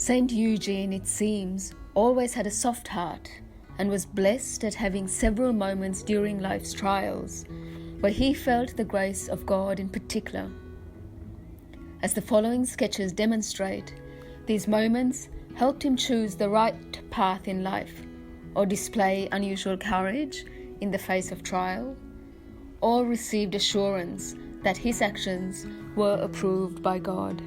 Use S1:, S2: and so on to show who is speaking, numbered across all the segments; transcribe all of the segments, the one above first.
S1: St Eugene, it seems, always had a soft heart and was blessed at having several moments during life's trials where he felt the grace of God in particular. As the following sketches demonstrate, these moments helped him choose the right path in life, or display unusual courage in the face of trial, or received assurance that his actions were approved by God.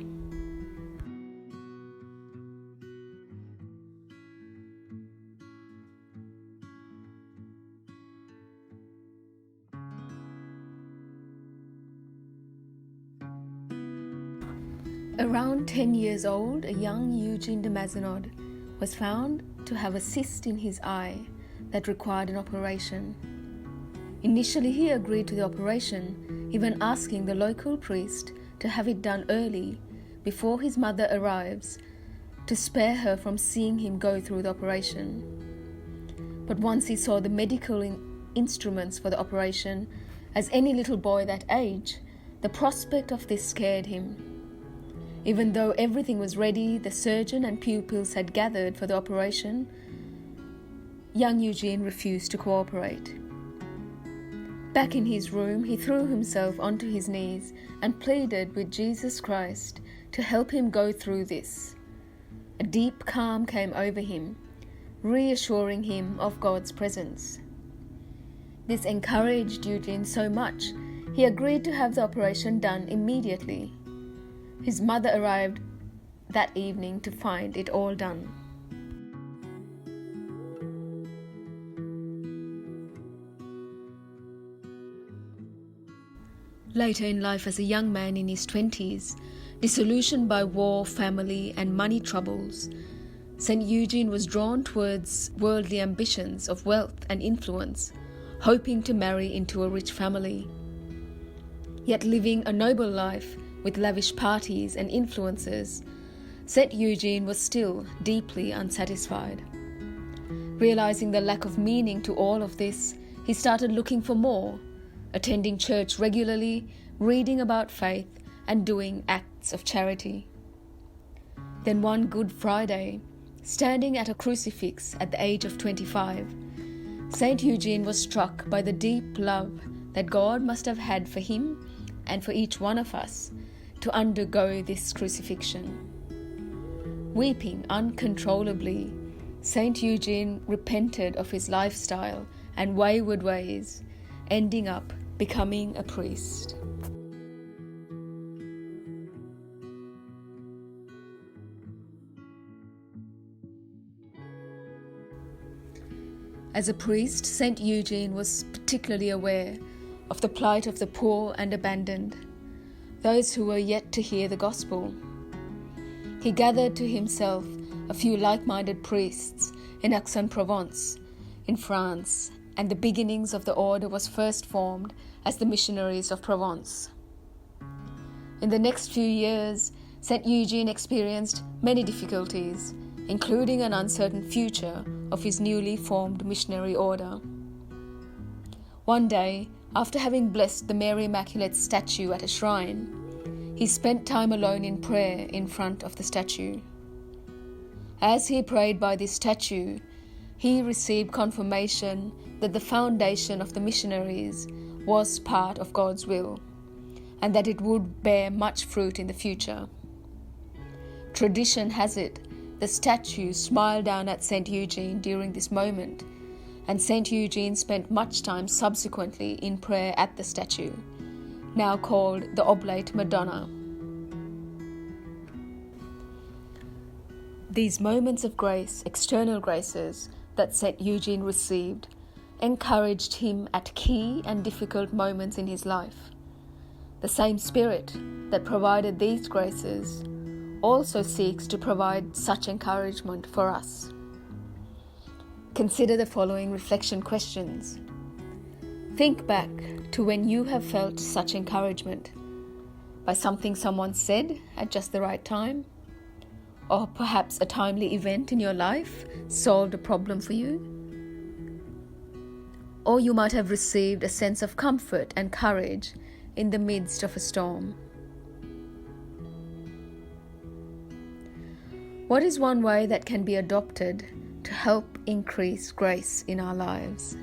S1: Around 10 years old, a young Eugene de Mazenod was found to have a cyst in his eye that required an operation. Initially, he agreed to the operation, even asking the local priest to have it done early, before his mother arrives, to spare her from seeing him go through the operation. But once he saw the medical instruments for the operation, as any little boy that age, the prospect of this scared him. Even though everything was ready, the surgeon and pupils had gathered for the operation, young Eugene refused to cooperate. Back in his room, he threw himself onto his knees and pleaded with Jesus Christ to help him go through this. A deep calm came over him, reassuring him of God's presence. This encouraged Eugene so much, he agreed to have the operation done immediately. His mother arrived that evening to find it all done. Later in life, as a young man in his 20s, disillusioned by war, family, and money troubles, St Eugene was drawn towards worldly ambitions of wealth and influence, hoping to marry into a rich family. Yet living a noble life with lavish parties and influences, St Eugene was still deeply unsatisfied. Realizing the lack of meaning to all of this, he started looking for more, attending church regularly, reading about faith, and doing acts of charity. Then one Good Friday, standing at a crucifix at the age of 25, St Eugene was struck by the deep love that God must have had for him and for each one of us to undergo this crucifixion. Weeping uncontrollably, St Eugene repented of his lifestyle and wayward ways, ending up becoming a priest. As a priest, St Eugene was particularly aware of the plight of the poor and abandoned, those who were yet to hear the gospel. He gathered to himself a few like-minded priests in Aix-en-Provence, in France, and the beginnings of the order was first formed as the Missionaries of Provence. In the next few years, St Eugene experienced many difficulties, including an uncertain future of his newly formed missionary order. One day, after having blessed the Mary Immaculate statue at a shrine, he spent time alone in prayer in front of the statue. As he prayed by this statue, he received confirmation that the foundation of the missionaries was part of God's will, and that it would bear much fruit in the future. Tradition has it the statue smiled down at St Eugene during this moment, and St Eugene spent much time subsequently in prayer at the statue, now called the Oblate Madonna. These moments of grace, external graces, that St Eugene received, encouraged him at key and difficult moments in his life. The same Spirit that provided these graces also seeks to provide such encouragement for us. Consider the following reflection questions. Think back to when you have felt such encouragement, by something someone said at just the right time, or perhaps a timely event in your life solved a problem for you. Or you might have received a sense of comfort and courage in the midst of a storm. What is one way that can be adopted to help increase grace in our lives?